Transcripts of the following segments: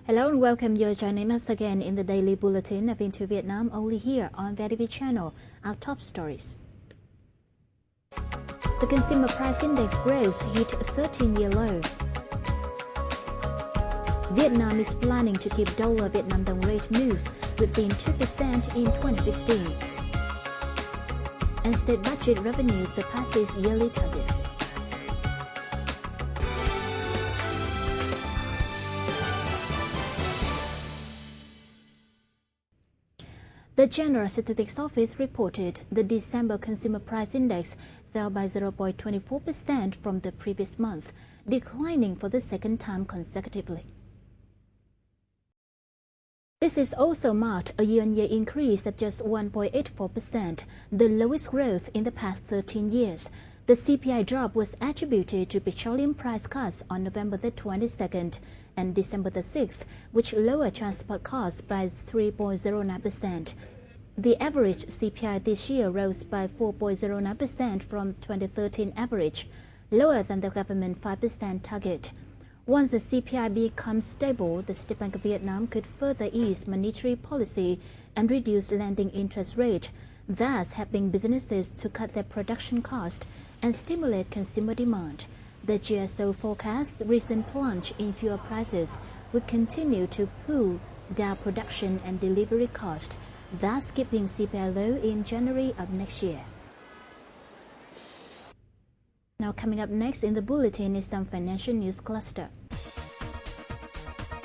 Hello and welcome. You're joining us again in the daily bulletin of Into Vietnam, only here on VITV channel. Our top stories. The consumer price index growth hit a 13-year low. Vietnam is planning to keep dollar Vietnam đồng rate moves within 2% in 2015. And state budget revenue surpasses yearly target. The General Statistics Office reported the December Consumer Price Index fell by 0.24% from the previous month, declining for the second time consecutively. This is also marked a year-on-year increase of just 1.84%, the lowest growth in the past 13 years. The CPI drop was attributed to petroleum price cuts on November the 22nd and December the 6th, which lowered transport costs by 3.09%. The average CPI this year rose by 4.09% from 2013 average, lower than the government 5% target. Once the CPI becomes stable, the State Bank of Vietnam could further ease monetary policy and reduce lending interest rate, thus helping businesses to cut their production cost and stimulate consumer demand. The GSO forecast recent plunge in fuel prices will continue to pull down production and delivery cost, thus keeping CPI low in January of next year. Now coming up next in the bulletin is some financial news cluster.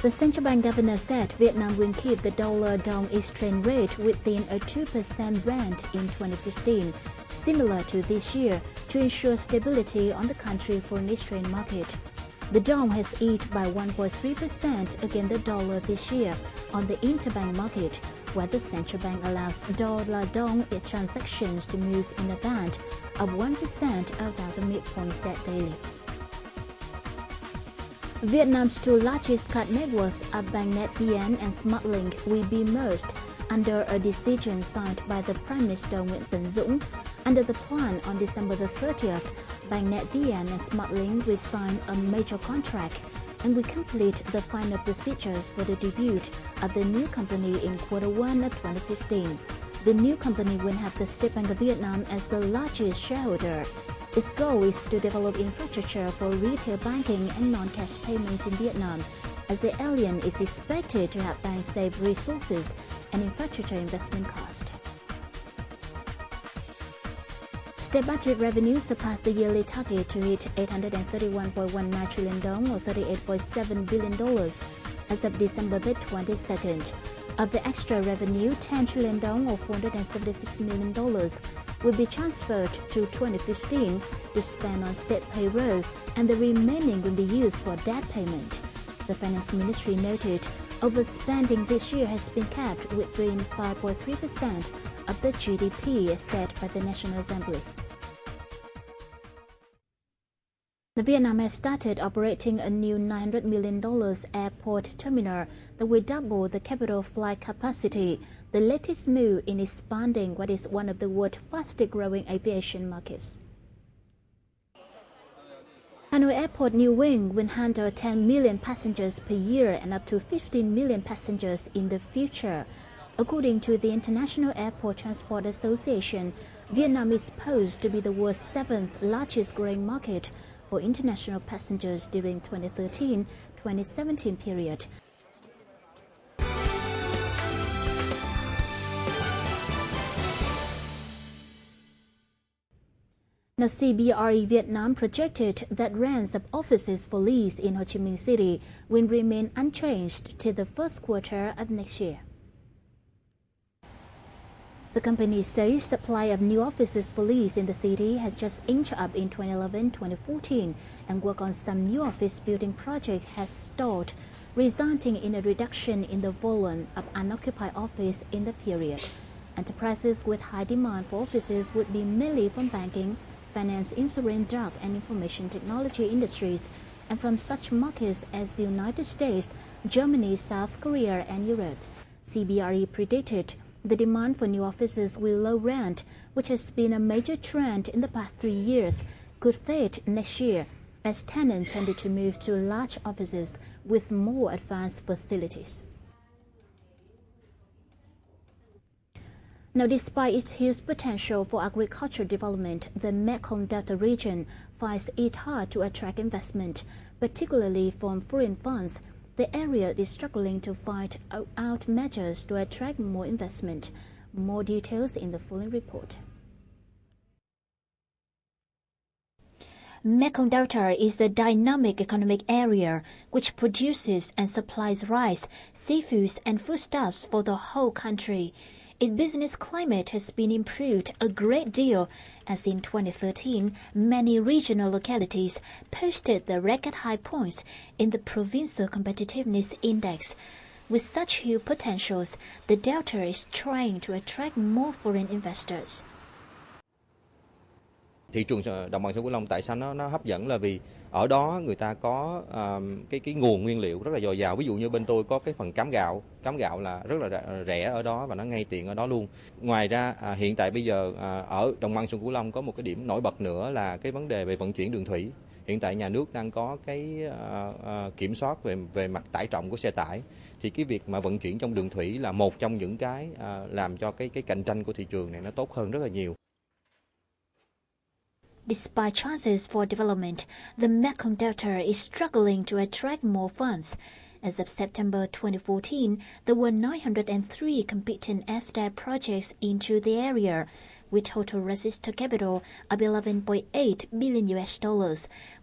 The central bank governor said Vietnam will keep the dollar dong exchange rate within a 2% band in 2015, similar to this year, to ensure stability on the country's foreign exchange market. The dong has eased by 1.3% against the dollar this year on the interbank market, where the central bank allows dollar dong transactions to move in a band of 1% above the midpoint set daily. Vietnam's two largest card networks are BancNet VN and SmartLink will be merged under a decision signed by the Prime Minister Nguyễn Tấn Dũng. Under the plan, on December the 30th, BancNet VN and SmartLink will sign a major contract and will complete the final procedures for the debut of the new company in Q1 of 2015. The new company will have the State Bank of Vietnam as the largest shareholder. Its goal is to develop infrastructure for retail banking and non-cash payments in Vietnam, as the alliance is expected to help banks save resources and infrastructure investment costs. State budget revenue surpassed the yearly target to hit 831.19 trillion dong or $38.7 billion as of December the 22nd. Of the extra revenue, 10 trillion dong or $476 million will be transferred to 2015 to spend on state payroll, and the remaining will be used for debt payment. The Finance Ministry noted overspending this year has been kept within 5.3% of the GDP as set by the National Assembly. Vietnam has started operating a new $900 million airport terminal that will double the capital flight capacity, the latest move in expanding what is one of the world's fastest-growing aviation markets. Hanoi Airport New Wing will handle 10 million passengers per year and up to 15 million passengers in the future. According to the International Airport Transport Association, Vietnam is posed to be the world's 7th largest growing market for international passengers during 2013-2017 period. Now, CBRE Vietnam projected that rents of offices for lease in Ho Chi Minh City will remain unchanged till the first quarter of next year. The company says supply of new offices for lease in the city has just inched up in 2011-2014, and work on some new office building projects has stalled, resulting in a reduction in the volume of unoccupied office in the period. Enterprises with high demand for offices would be mainly from banking, finance, insurance, drug and information technology industries, and from such markets as the United States, Germany, South Korea and Europe. CBRE predicted the demand for new offices with low rent, which has been a major trend in the past 3 years, could fade next year. as tenants tended to move to large offices with more advanced facilities. Now, despite its huge potential for agricultural development, the Mekong Delta region finds it hard to attract investment, particularly from foreign funds. The area is struggling to find out measures to attract more investment. More details in the following report. Mekong Delta is the dynamic economic area which produces and supplies rice, seafoods and foodstuffs for the whole country. Its business climate has been improved a great deal, as in 2013, many regional localities posted the record high points in the Provincial Competitiveness Index. With such huge potentials, the Delta is trying to attract more foreign investors. Thị trường đồng bằng sông Cửu Long tại sao nó hấp dẫn là vì ở đó người ta có cái nguồn nguyên liệu rất là dồi dào. Ví dụ như bên tôi có cái phần cám gạo là rất là rẻ ở đó và nó ngay tiện ở đó luôn. Ngoài ra hiện tại bây giờ ở đồng bằng sông Cửu Long có một cái điểm nổi bật nữa là cái vấn đề về vận chuyển đường thủy. Hiện tại nhà nước đang có cái kiểm soát về mặt tải trọng của xe tải. Thì cái việc mà vận chuyển trong đường thủy là một trong những cái làm cho cái cạnh tranh của thị trường này nó tốt hơn rất là nhiều. Despite chances for development, the Mekong Delta is struggling to attract more funds. As of September 2014, there were 903 competing FDI projects into the area, with total registered capital of $11.8 billion,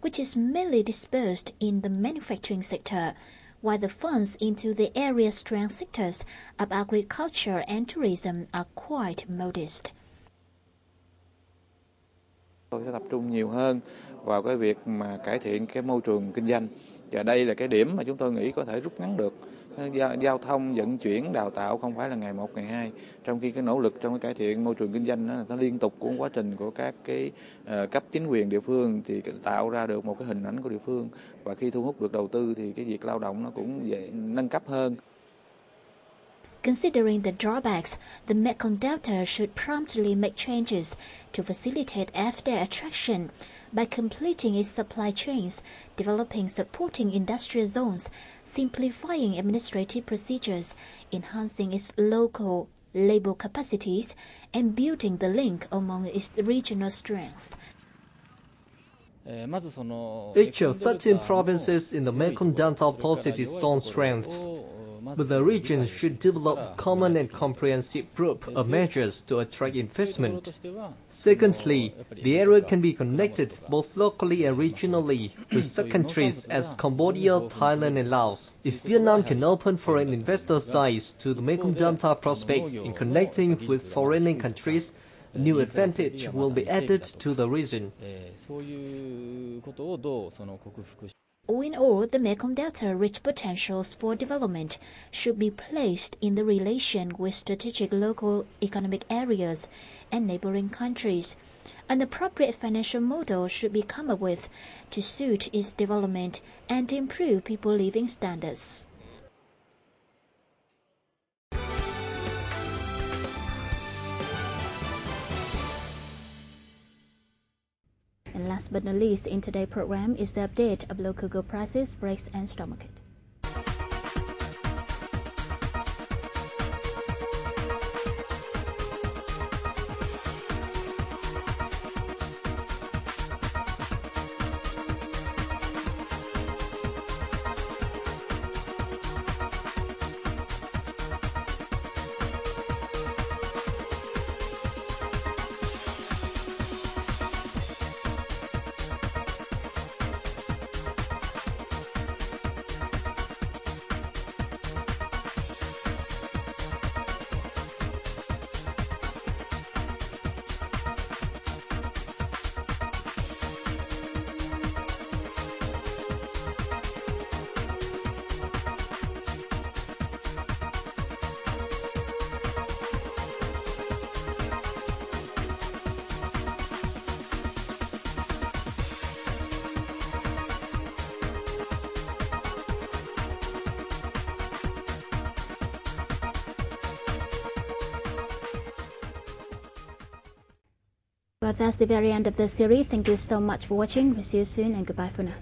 which is mainly dispersed in the manufacturing sector, while the funds into the area's strength sectors of agriculture and tourism are quite modest. Tôi sẽ tập trung nhiều hơn vào cái việc mà cải thiện cái môi trường kinh doanh, và đây là cái điểm mà chúng tôi nghĩ có thể rút ngắn được. Giao thông, vận chuyển, đào tạo không phải là ngày một, ngày hai, trong khi cái nỗ lực trong cái cải thiện môi trường kinh doanh nó liên tục của quá trình của các cái cấp chính quyền địa phương thì tạo ra được một cái hình ảnh của địa phương, và khi thu hút được đầu tư thì cái việc lao động nó cũng dễ nâng cấp hơn. Considering the drawbacks, the Mekong Delta should promptly make changes to facilitate FDI attraction by completing its supply chains, developing supporting industrial zones, simplifying administrative procedures, enhancing its local labor capacities, and building the link among its regional strengths. Each of 13 provinces in the Mekong Delta possess its own strengths, but the region should develop a common and comprehensive group of measures to attract investment. Secondly, the area can be connected both locally and regionally with such countries as Cambodia, Thailand and Laos. If Vietnam can open foreign investors' eyes to the Mekong Delta prospects in connecting with foreign countries, a new advantage will be added to the region. All in all, the Mekong Delta rich potentials for development should be placed in the relation with strategic local economic areas and neighboring countries. An appropriate financial model should be come up with to suit its development and improve people's living standards. And last but not least, in today's program is the update of local gold prices, forex and stock market. Well, that's the very end of the series. Thank you so much for watching. We'll see you soon and goodbye for now.